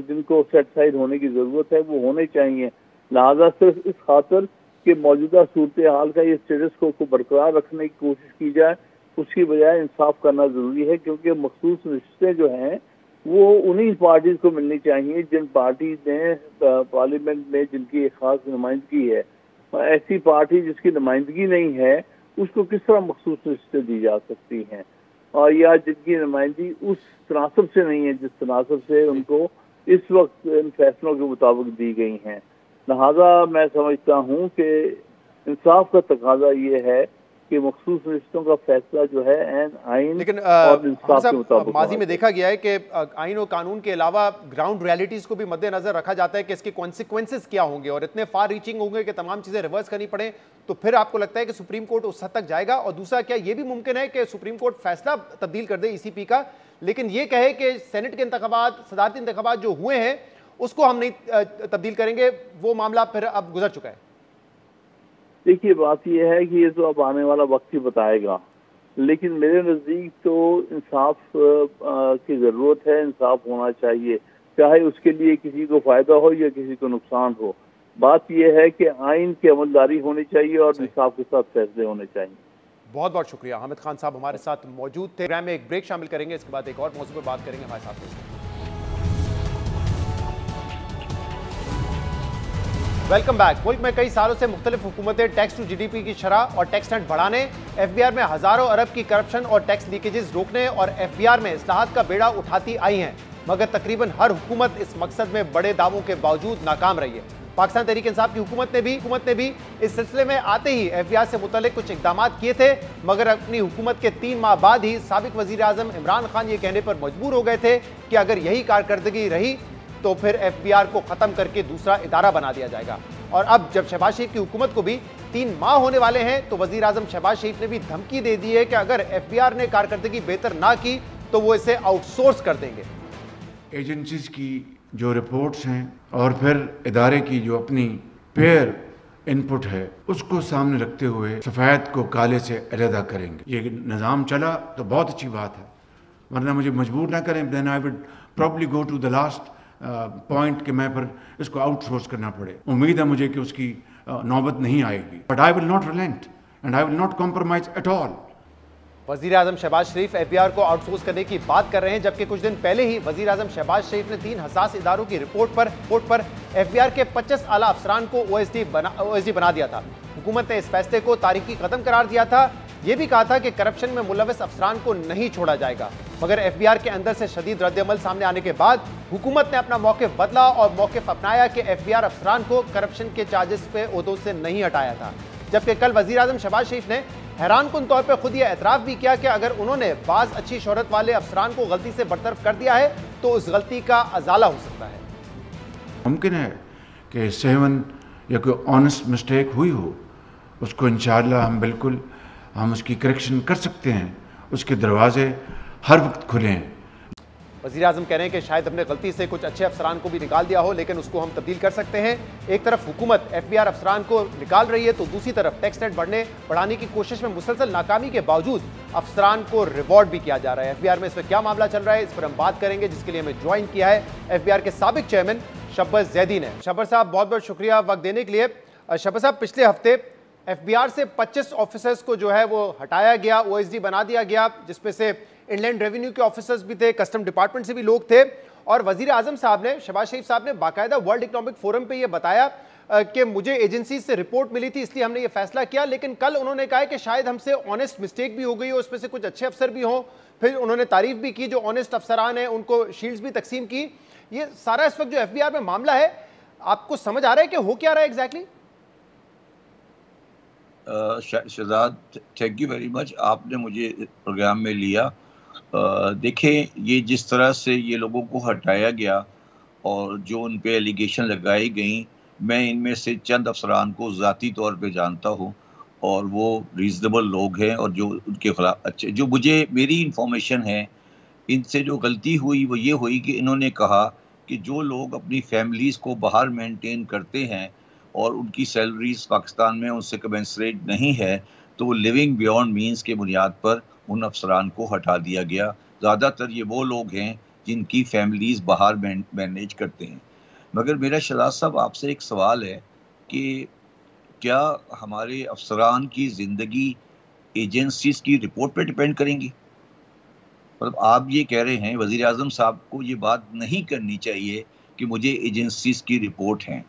जिनको सेटिस्फाइड होने की जरूरत है वो होने चाहिए। लिहाजा सिर्फ इस खातिर कि मौजूदा सूरत हाल का ये स्टेटस को बरकरार रखने की कोशिश की जाए, उसकी बजाय इंसाफ करना जरूरी है, क्योंकि मखसूस रिश्ते जो हैं वो उन्हीं पार्टीज को मिलनी चाहिए जिन पार्टीज ने पार्लियामेंट में जिनकी एक खास नुमाइंदगी है। ऐसी पार्टी जिसकी नुमाइंदगी नहीं है उसको किस तरह मखसूस रिश्ते दी जा सकती हैं, और या जिनकी नुमाइंदगी उस तनासब से नहीं है जिस तनासब से उनको इस वक्त इन फैसलों के मुताबिक दी गई हैं। लिहाजा मैं समझता हूँ कि इंसाफ का तकाजा ये है कि मखसूस रिश्तों का फैसला जो है आइन लेकिन और इंसाफ के मुताबिक। माजी में देखा गया है कि आइन और कानून के अलावा ग्राउंड रियलिटीज को भी मद्देनजर रखा जाता है कि इसके कॉन्सिक्वेंसेस क्या होंगे, और इतने फार रीचिंग होंगे कि तमाम चीजें रिवर्स करनी पड़े। तो फिर आपको लगता है कि सुप्रीम कोर्ट उस हद तक जाएगा? और दूसरा, क्या ये भी मुमकिन है कि सुप्रीम कोर्ट फैसला तब्दील कर दे ईसीपी का, लेकिन ये कहे कि सेनेट के इंतखाबात, सदारती इंतखाबात जो हुए हैं उसको हम नहीं तब्दील करेंगे, वो मामला फिर अब गुजर चुका है? देखिए, बात यह है कि ये तो अब आने वाला वक्त ही बताएगा, लेकिन मेरे नज़दीक तो इंसाफ की ज़रूरत है, इंसाफ होना चाहिए, चाहे उसके लिए किसी को फ़ायदा हो या किसी को नुकसान हो। बात यह है कि आइन की अमलदारी होनी चाहिए और इंसाफ के साथ फैसले होने चाहिए। बहुत बहुत शुक्रिया। हामिद खान साहब हमारे साथ मौजूद थे। प्रोग्राम में एक ब्रेक शामिल करेंगे, इसके बाद एक और मौजूद पर बात करेंगे हमारे साथ। Welcome back. मुल्क में कई सालों से मुख्तलिफ हुकूमतें टैक्स टू जीडीपी की शरह और टैक्स नेट बढ़ाने, एफबीआर में हजारों अरब की करप्शन और टैक्स लीकेजेस रोकने और एफबीआर में इस्लाहात का बेड़ा उठाती आई हैं, मगर तकरीबन हर हुकूमत इस मकसद में बड़े दावों के बावजूद नाकाम रही है। पाकिस्तान तहरीक इंसाफ की हुकूमत ने भी इस सिलसिले में आते ही एफबीआर से मुतल्लिक कुछ इकदाम किए थे, मगर अपनी हुकूमत के 3 माह बाद ही साबिक वजीर आजम इमरान खान ये कहने पर मजबूर हो गए थे कि अगर यही कारकर्दगी रही तो फिर एफबीआर को खत्म करके दूसरा इदारा बना दिया जाएगा। और अब जब शहबाज शरीफ की हुकूमत को भी 3 माह होने वाले हैं तो वजीर आजम शहबाज शरीफ ने भी धमकी दे दी है कि अगर एफबीआर ने कारकर्दगी बेहतर ना की तो वो इसे आउटसोर्स कर देंगे। एजेंसीज की जो रिपोर्ट्स हैं और फिर इदारे की जो अपनी पेयर इनपुट है उसको सामने रखते हुए सफ़ेद को काले से अलहदा करेंगे। ये निज़ाम चला तो बहुत अच्छी बात है, वरना मुझे मजबूर ना करें, then I would probably go to the last point कि मैं फिर इसको आउटसोर्स करना पड़े। उम्मीद है मुझे कि उसकी नौबत नहीं आएगी, but I will not reliant and I will not compromise at all. वजीर आजम शहबाज शरीफ एफबीआर को आउटसोर्स करने की बात कर रहे हैं, जबकि कुछ दिन पहले ही वजीर आजम शहबाज शरीफ ने 3 हसास इदारों की रिपोर्ट पर एफबीआर के 25 आला अफसरान को ओएसडी बना दिया था। हुकूमत ने इस फैसले को तारीखी कदम करार दिया था। यह भी कहा था कि करप्शन में मुलविस अफसरान को नहीं छोड़ा जाएगा, मगर एफबीआर के अंदर से शदीद रद्द-ए-अमल सामने आने के बाद हुकूमत ने अपना मौक़िफ़ बदला और मौक़िफ़ अपनाया कि एफबीआर अफसरान को करप्शन के चार्जेस पे ओहदों से नहीं हटाया था। जबकि कल वजीर आजम शहबाज शरीफ ने हैरानकुन तौर पर खुद यह एतराफ़ भी किया कि अगर उन्होंने बाज़ अच्छी शोहरत वाले अफसरान को गलती से बरतरफ कर दिया है तो उस गलती का अजाला हो सकता है। मुमकिन है कि सेवन या कोई ऑनेस्ट मिस्टेक हुई हो, उसको इंशाअल्लाह हम उसकी करेक्शन कर सकते हैं, उसके दरवाजे हर वक्त खुले हैं। वज़ीर आज़म कह रहे हैं कि शायद अपने गलती से कुछ अच्छे अफसरान को भी निकाल दिया हो, लेकिन उसको हम तब्दील कर सकते हैं। एक तरफ हुकूमत एफबीआर अफसरान को निकाल रही है तो दूसरी तरफ टैक्स नेट बढ़ाने की कोशिश में मुसलसल नाकामी के बावजूद अफसरान को रिवॉर्ड भी किया जा रहा है। एफबीआर में इस वक्त क्या मामला चल रहा है, इस पर हम बात करेंगे, जिसके लिए हमें ज्वाइन किया है एफबीआर के साबिक चेयरमैन शब्बर जैदी ने। शब्बर साहब, बहुत बहुत शुक्रिया वक्त देने के लिए। शब्बर साहब, पिछले हफ्ते एफबीआर से 25 ऑफिसर्स को जो है वो हटाया गया, ओएसडी बना दिया गया, जिसमें से इनलैंड रेवेन्यू के ऑफिसर्स भी थे, कस्टम डिपार्टमेंट से भी लोग थे, और वजीर आजम साहब ने, शहबाज शरीफ साहब ने बाकायदा वर्ल्ड इकोनॉमिक फोरम पे ये बताया कि मुझे एजेंसी से रिपोर्ट मिली थी इसलिए हमने ये फैसला किया। लेकिन कल उन्होंने कहा कि शायद हमसे ऑनेस्ट मिस्टेक भी हो गई हो, उसमें से कुछ अच्छे अफसर भी हों। फिर उन्होंने तारीफ भी की, जो ऑनेस्ट अफसरान हैं उनको शील्ड्स भी तकसीम की। ये सारा इस वक्त जो एफबीआर में मामला है, आपको समझ आ रहा है कि हो क्या रहा है exactly? Shahzad, thank you very much, आपने मुझे प्रोग्राम में लिया। देखें, ये जिस तरह से ये लोगों को हटाया गया और जो उन पे एलिगेशन लगाई गई, मैं इनमें से चंद अफसरान को ज़ाती तौर पे जानता हूँ और वो रीज़नेबल लोग हैं और जो उनके खिलाफ अच्छे, जो मुझे मेरी इंफॉर्मेशन है, इनसे जो गलती हुई वो ये हुई कि इन्होंने कहा कि जो लोग अपनी फैमिलीज़ को बाहर मेंटेन करते हैं और उनकी सैलरीज पाकिस्तान में उनसे कमेंसरेट नहीं है, तो वो लिविंग बियॉन्ड मींस के बुनियाद पर उन अफसरान को हटा दिया गया। ज़्यादातर ये वो लोग हैं जिनकी फैमिलीज़ बाहर मैनेज करते हैं। मगर मेरा शहजाद साहब आपसे एक सवाल है कि क्या हमारे अफसरान की ज़िंदगी एजेंसीज़ की रिपोर्ट पर डिपेंड करेंगी? मतलब आप ये कह रहे हैं वज़ीर आज़म साहब को ये बात नहीं करनी चाहिए कि मुझे एजेंसीज़ की रिपोर्ट हैं।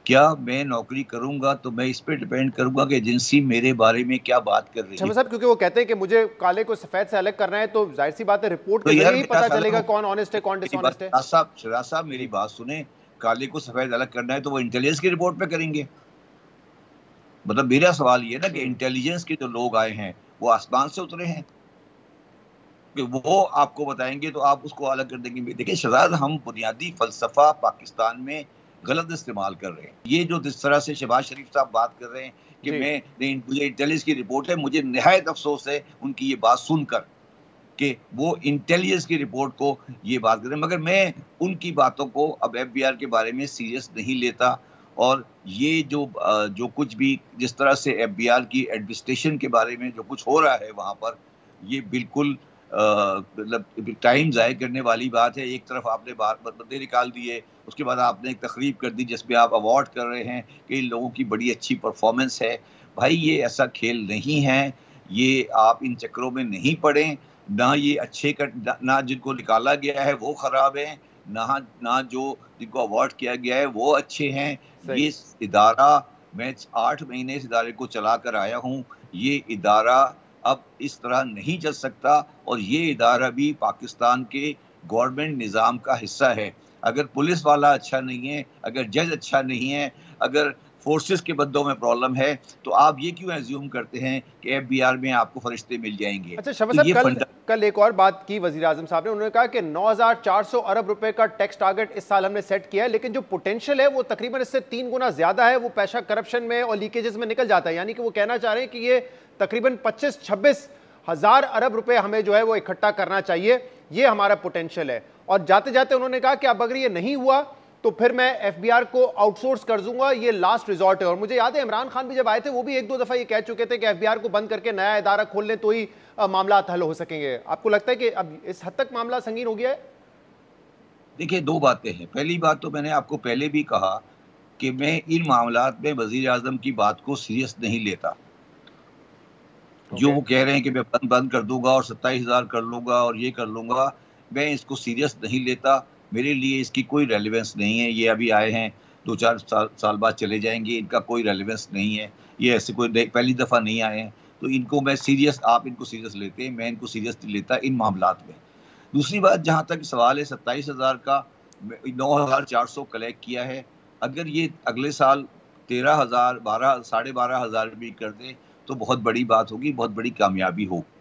क्या मैं नौकरी करूंगा तो मैं इस पे डिपेंड करूंगा कि एजेंसी मेरे बारे में क्या बात कर रही है? साहब, क्योंकि वो कहते हैं कि मुझे काले को सफेद से अलग करना है, तो जाहिर सी बात है रिपोर्ट के जरिए ही पता चलेगा कौन ऑनेस्ट है कौन डिसऑनेस्ट है। शहजाद साहब, मेरी बात सुने, काले को सफेद अलग करना है तो वो इंटेलिजेंस की रिपोर्ट पे करेंगे। मतलब मेरा सवाल ये ना कि इंटेलिजेंस के जो लोग आए हैं वो आसमान से उतरे हैं कि वो आपको बताएंगे तो आप उसको अलग कर देंगे? देखिए शहजाद, हम बुनियादी फलसफा पाकिस्तान में गलत इस्तेमाल कर रहे हैं। ये जो जिस तरह से शहबाज शरीफ साहब बात कर रहे हैं कि मुझे इंटेलिजेंस की रिपोर्ट है, मुझे निहायत अफसोस है उनकी ये बात सुनकर कि वो इंटेलिजेंस की रिपोर्ट को ये बात कर रहे हैं। मगर मैं उनकी बातों को अब एफबीआर के बारे में सीरियस नहीं लेता, और ये जो कुछ भी जिस तरह से एफबीआर की एडमिनिस्ट्रेशन के बारे में जो कुछ हो रहा है वहाँ पर, ये बिल्कुल मतलब टाइम ज़ाय करने वाली बात है। एक तरफ आपने बंदे निकाल दिए, उसके बाद आपने एक तकरीब कर दी जिसमें आप अवार्ड कर रहे हैं कि इन लोगों की बड़ी अच्छी परफॉर्मेंस है। भाई ये ऐसा खेल नहीं है, ये आप इन चक्करों में नहीं पड़ें। ना ये अच्छे ना जिनको निकाला गया है वो ख़राब हैं, ना जो जिनको अवार्ड किया गया है वो अच्छे हैं। ये इदारा, मैं 8 महीने इस इदारे को चला कर आया हूँ, ये इदारा अब इस तरह नहीं चल सकता, और ये इदारा भी पाकिस्तान के गवर्नमेंट निज़ाम का हिस्सा है। अगर पुलिस वाला अच्छा नहीं है, अगर जज अच्छा नहीं है, अगर फोर्सेस के बंदों में प्रॉब्लम है, तो आप ये क्यों एज्यूम करते हैं कि एफबीआर में आपको फरिश्ते मिल जाएंगे? अच्छा शफा साहब, कल एक और बात की वजीर आजम साहब ने, उन्होंने कहा कि 9,400 अरब रुपए का टैक्स टारगेट इस साल हमने सेट किया है, लेकिन जो पोटेंशियल है वो तकरीबन इससे 3 गुना ज्यादा है, वो पैसा करप्शन में और लीकेजेस में निकल जाता है। यानी कि वो कहना चाह रहे हैं कि ये तकरीबन 25-26 हजार अरब रुपए हमें जो है वो इकट्ठा करना चाहिए, ये हमारा पोटेंशियल है। और जाते जाते उन्होंने कहा कि अब अगर ये नहीं हुआ तो फिर मैं एफबीआर को आउटसोर्स कर दूंगा, ये लास्ट रिजॉर्ट है। और मुझे याद है इमरान खान भी जब आए थे वो भी 1-2 दफा ये कह चुके थे कि एफबीआर को बंद करके नया इदारा खोल लें तो ही मामला हल हो सकेंगे। आपको लगता है कि अब इस हद तक मामला संगीन हो गया है? देखिए, 2 बातें हैं। पहली बात तो मैंने आपको पहले भी कहा कि मैं इन मामलात में वजीर आजम की बात को सीरियस नहीं लेता। जो वो कह रहे हैं कि मैं बंद कर दूंगा और 27,000 कर लूंगा और ये कर लूंगा, मैं इसको सीरियस नहीं लेता। मेरे लिए इसकी कोई रेलेवेंस नहीं है। ये अभी आए हैं, 2-4 साल बाद चले जाएंगे, इनका कोई रेलेवेंस नहीं है। ये ऐसे कोई पहली दफ़ा नहीं आए हैं, तो इनको मैं सीरियस, आप इनको सीरियस लेते हैं, मैं इनको सीरियस नहीं लेता इन मामलात में। दूसरी बात, जहाँ तक सवाल है 27,000 का, 9,400 कलेक्ट किया है, अगर ये अगले साल 13,000, 12,500 भी कर दे तो बहुत बड़ी बात होगी, बहुत बड़ी कामयाबी होगी।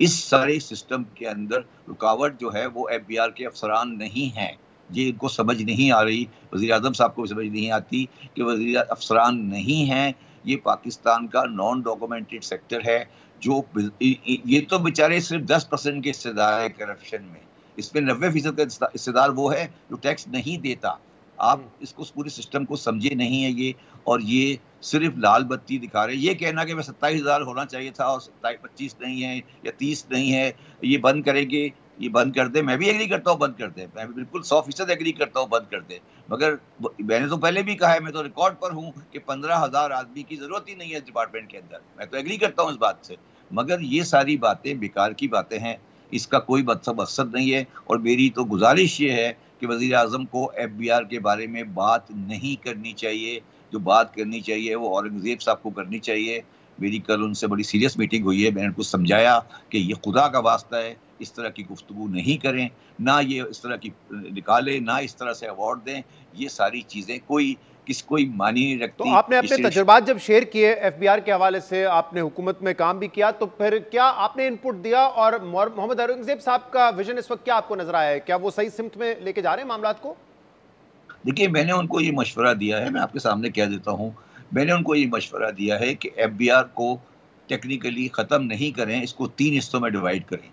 इस सारे सिस्टम के अंदर रुकावट जो है वो एफबीआर के अफसरान नहीं हैं। ये इनको समझ नहीं आ रही, वज़ीर आज़म साहब को भी समझ नहीं आती कि वज़ीर अफसरान नहीं हैं। ये पाकिस्तान का नॉन डॉक्यूमेंटेड सेक्टर है, जो ये तो बेचारे सिर्फ 10% के हिस्सेदार है करप्शन में। इसमें 90% का हिस्सेदार वो है जो टैक्स नहीं देता। आप इसको पूरे सिस्टम को समझे नहीं है ये, और ये सिर्फ लाल बत्ती दिखा रहे हैं। ये कहना कि मैं 27,000 होना चाहिए था और 25 नहीं है या 30 नहीं है, ये बंद करेंगे, ये बंद कर दे। मैं भी एग्री करता हूँ बंद कर दे, मैं बिल्कुल 100% एग्री करता हूँ बंद कर दे। मगर मैंने तो पहले भी कहा है, मैं तो रिकॉर्ड पर हूँ कि 15,000 आदमी की जरूरत ही नहीं है डिपार्टमेंट के अंदर। मैं तो एग्री करता हूँ इस बात से, मगर ये सारी बातें बेकार की बातें हैं, इसका कोई मकसद नहीं है। और मेरी तो गुजारिश ये है कि वज़ीर आज़म को एफबीआर के बारे में बात नहीं करनी चाहिए। जो बात करनी चाहिए वो औरंगज़ेब साहब को करनी चाहिए। मेरी कल उनसे बड़ी सीरियस मीटिंग हुई है, मैंने उनको समझाया कि ये खुदा का वास्ता है, इस तरह की गुफ्तगू नहीं करें, ना ये इस तरह की निकालें, ना इस तरह से अवार्ड दें। ये सारी चीज़ें कोई मानी नहीं रखती। तो आपने अपने तजुर्बात जब शेयर किए एफबीआर के हवाले से, आपने हुकूमत में काम भी किया, तो फिर क्या आपने इनपुट दिया? और मोहम्मद औरंगज़ेब साहब का विजन इस वक्त क्या आपको नजर आया है? क्या वो सही सिमत में लेके जा रहे हैं मामलात को? देखिए, मैंने उनको ये मशवरा दिया है, मैं आपके सामने कह देता हूँ। मैंने उनको ये मशवरा दिया है कि एफबीआर को टेक्निकली ख़त्म नहीं करें, इसको 3 हिस्सों में डिवाइड करें।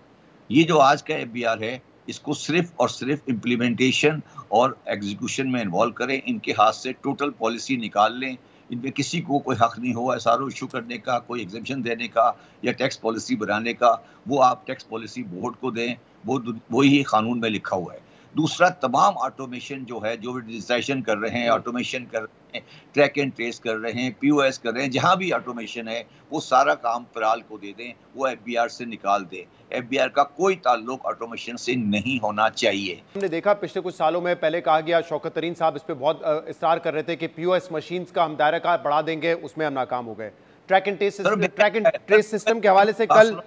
ये जो आज का एफबीआर है, इसको सिर्फ और सिर्फ इम्प्लीमेंटेशन और एग्जीक्यूशन में इन्वॉल्व करें। इनके हाथ से टोटल पॉलिसी निकाल लें, इनमें किसी को कोई हक नहीं हो एसआरओ इशू करने का, कोई एग्जेम्पशन देने का या टैक्स पॉलिसी बनाने का। वो आप टैक्स पॉलिसी बोर्ड को दें, वो ही कानून में लिखा हुआ है। दूसरा, तमाम ऑटोमेशन जो है, जो डिजिटाइजेशन कर रहे हैं, ऑटोमेशन कर रहे हैं, ट्रैक एंड ट्रेस कर रहे हैं, पीओएस कर रहे हैं, जहां भी ऑटोमेशन है वो सारा काम पराल को दे दें, वो एफबीआर से निकाल दें। एफबीआर का कोई ताल्लुक ऑटोमेशन से नहीं होना चाहिए। हमने देखा पिछले कुछ सालों में, पहले कहा गया, शौकत तरीन साहब इस पर बहुत इसरार कर रहे थे कि पीओएस मशीन्स का हम दायरा का बढ़ा देंगे, उसमें हम नाकाम हो गए। ट्रैक एंड ट्रेस सिस्टम के हवाले से कल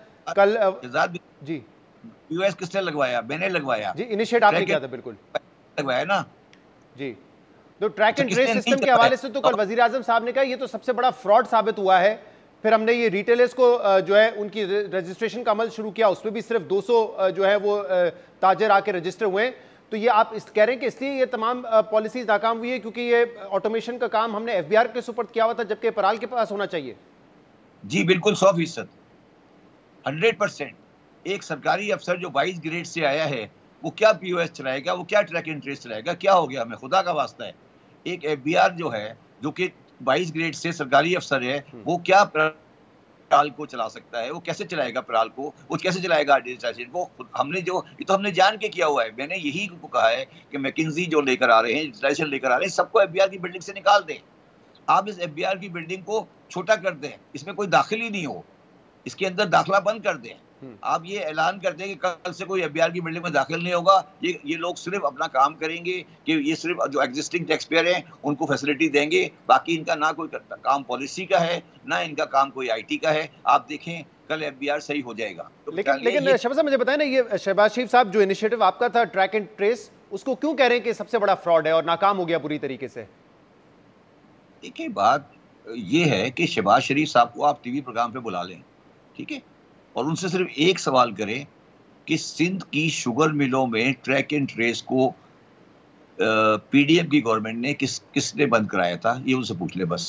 जी पीओएस किसने लगवाया? मैंने लगवाया जी, इनिशिएट आपने किया था। बिल्कुल लगवाया ना जी। तो ट्रैक एंड ट्रेस सिस्टम के हवाले से तो कल वजीर आजम साहब ने कहा ये तो सबसे बड़ा फ्रॉड साबित हुआ है। फिर हमने ये रिटेलर्स को जो है उनकी रजिस्ट्रेशन का अमल शुरू किया, उसमें भी सिर्फ 200 जो है वो ताजर आके रजिस्टर हुए। तो ये आप कह रहे हैं कि इसलिए ये तमाम पॉलिसीज नाकाम हुई है क्योंकि ये ऑटोमेशन का काम हमने एफबीआर के सुपर्द किया हुआ था, जबकि पराल के पास होना चाहिए। जी बिल्कुल, 100%, 100%। एक सरकारी अफसर जो 22 ग्रेड से आया है वो क्या पीओएस चलाएगा, वो क्या ट्रैक एंड ट्रेस चलाएगा? क्या हो गया हमें, खुदा का वास्ता है। एक एफबीआर जो है, जो कि 22 ग्रेड से सरकारी अफसर है, वो क्या पराल को चला सकता है? वो कैसे चलाएगा पराल को? वो कैसे चलाएगा डिजिटाइजेशन? वो हमने ये तो हमने जान के किया हुआ है। मैंने यही को कहा है कि मैकिंजी जो लेकर आ रहे हैं, डिजिटाइजेशन लेकर आ रहे हैं, सबको एफबीआर की बिल्डिंग से निकाल दें। आप इस एफबीआर की बिल्डिंग को छोटा कर दें, इसमें कोई दाखिल ही नहीं हो, इसके अंदर दाखिला बंद कर दें। आप ये ऐलान करते हैं कि कल से कोई एफबीआर की बिल्डिंग में दाखिल नहीं होगा, ये लोग सिर्फ अपना काम करेंगे कि ये सिर्फ जो एग्जिस्टिंग टैक्स पेयर हैं उनको फैसिलिटी देंगे, बाकी इनका ना कोई काम पॉलिसी का है ना इनका काम कोई आईटी का है। आप देखें कल एफबीआर सही हो जाएगा। तो लेकिन शहबाज साहब मुझे बताएं ना, ये शहबाज शरीफ साहब जो इनिशिएटिव आपका था ट्रैक एंड ट्रेस, उसको क्यों कह रहे हैं कि सबसे बड़ा फ्रॉड है और नाकाम हो गया पूरी तरीके से? देखिए बात ये है कि शहबाज शरीफ साहब को आप टीवी प्रोग्राम पे बुला लें, ठीक है, और उनसे सिर्फ एक सवाल करें कि सिंध की शुगर मिलों में ट्रैक एंड ट्रेस को पीडीएम की गवर्नमेंट ने किसने बंद कराया था, ये उनसे पूछ ले बस।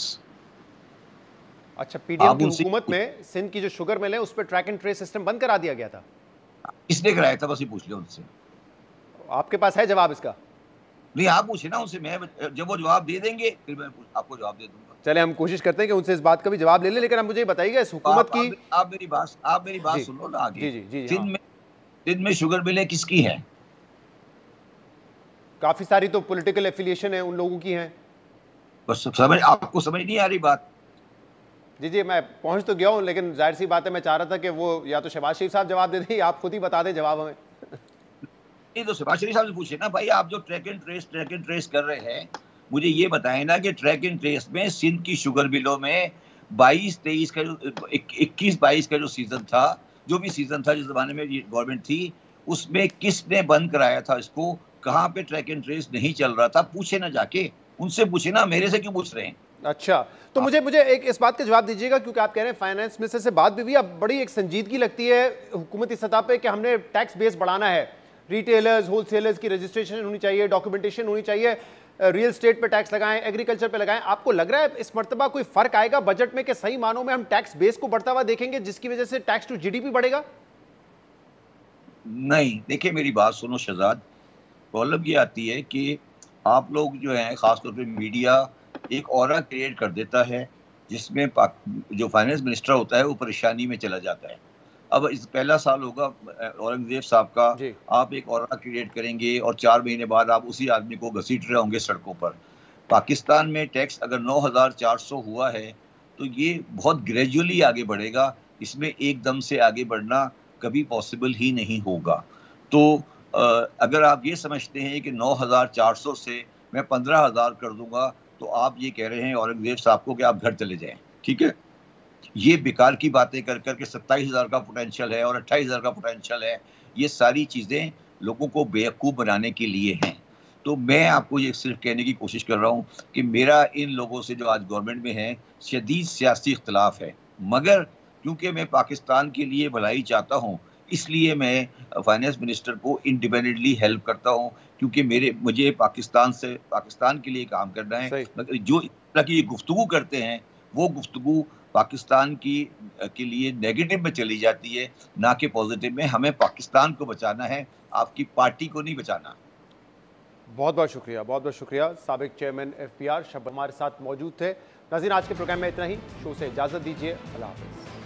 अच्छा, पीडीएम की हुकूमत में सिंध की जो शुगर मिल है उस पर ट्रैक एंड ट्रेस सिस्टम बंद करा दिया गया था, किसने कराया था, बस ये पूछ ले उनसे। आपके पास है जवाब इसका? नहीं, आप पूछे ना उनसे, मैं जब वो जवाब दे देंगे फिर मैं आपको जवाब दे दूंगा। चले हम कोशिश करते हैं कि उनसे इस बात का भी जवाब ले लें, लेकिन आप मुझे बताइएगा इस हुकूमत की आप मेरी बात सुन लो ना आगे। जी, सिंध में शुगर मिलें किसकी है? काफी सारी तो पॉलिटिकल एफिलिएशन है उन लोगों की हैं। बस आपको समझ नहीं आ रही बात? जी, मैं पहुंच तो गया हूं, लेकिन जाहिर सी बात है मैं चाह रहा था कि वो या तो शहबाज शरीफ साहब जवाब दे दें या आप खुद ही बता दें जवाब हमें। नहीं तो शहबाज शरीफ साहब से पूछे ना भाई, आप जो ट्रैक एंड ट्रेस कर रहे हैं, मुझे ये बताएं ना कि ट्रैक एंड ट्रेस में सिंध की शुगर मिलों में 22-23 का जो 21-22 का जो सीजन था, जो भी सीजन था जिस जमाने में ये गवर्नमेंट थी, उसमें किसने बंद कराया था इसको? कहाँ पे ट्रैक एंड ट्रेस नहीं चल रहा था? पूछे ना जाके, उनसे पूछे ना, मेरे से क्यों पूछ रहे हैं? अच्छा, तो मुझे एक इस बात का जवाब दीजिएगा, क्योंकि आप कह रहे हैं फाइनेंस मिनिस्टर से बात भी हुई, अब बड़ी एक संजीदगी लगती है हुकूमती सतह पे कि हमने टैक्स बेस बढ़ाना है, रिटेलर्स होलसेलर्स की रजिस्ट्रेशन होनी चाहिए, डॉक्यूमेंटेशन होनी चाहिए, रियल स्टेट पे टैक्स लगाएं, एग्रीकल्चर पे लगाएं। आपको लग रहा है इस मर्तबा कोई फर्क आएगा बजट में कि सही मानों में हम टैक्स बेस को बढ़ता हुआ देखेंगे जिसकी वजह से टैक्स टू जीडीपी बढ़ेगा? नहीं, देखिए मेरी बात सुनो शहजाद, प्रॉब्लम ये आती है कि आप लोग जो हैं, खासतौर पे मीडिया एक ऑरा क्रिएट कर देता है जिसमें जो फाइनेंस मिनिस्टर होता है वो परेशानी में चला जाता है। अब इस पहला साल होगा औरंगजेब साहब का, आप एक ऑरा क्रिएट करेंगे और 4 महीने बाद आप उसी आदमी को घसीट रहे होंगे सड़कों पर। पाकिस्तान में टैक्स अगर 9400 हुआ है तो ये बहुत ग्रेजुअली आगे बढ़ेगा, इसमें एकदम से आगे बढ़ना कभी पॉसिबल ही नहीं होगा। तो अगर आप ये समझते हैं कि 9400 से मैं 15000 कर दूंगा तो आप ये कह रहे हैं औरंगजेब साहब को कि आप घर चले जाएं, ठीक है? ये बेकार की बातें कर करके 27,000 का पोटेंशियल है और 28,000 का पोटेंशियल है, ये सारी चीज़ें लोगों को बेवकूफ़ बनाने के लिए हैं। तो मैं आपको ये सिर्फ कहने की कोशिश कर रहा हूँ कि मेरा इन लोगों से जो आज गवर्नमेंट में है शदीद सियासी इख्तलाफ है, मगर क्योंकि मैं पाकिस्तान के लिए भलाई चाहता हूँ इसलिए मैं फाइनेंस मिनिस्टर को इंडिपेंडेंटली हेल्प करता हूँ, क्योंकि मुझे पाकिस्तान के लिए काम करना है। मगर जो इस तरह की गुफ्तगू करते हैं वो गुफ्तगू पाकिस्तान के लिए नेगेटिव में चली जाती है, ना कि पॉजिटिव में। हमें पाकिस्तान को बचाना है, आपकी पार्टी को नहीं बचाना। बहुत बहुत शुक्रिया साबिक चेयरमैन एफबीआर शब हमारे साथ मौजूद थे। नाज़रीन, आज के प्रोग्राम में इतना ही। शो से इजाज़त दीजिए, अल्लाह हाफ़िज़।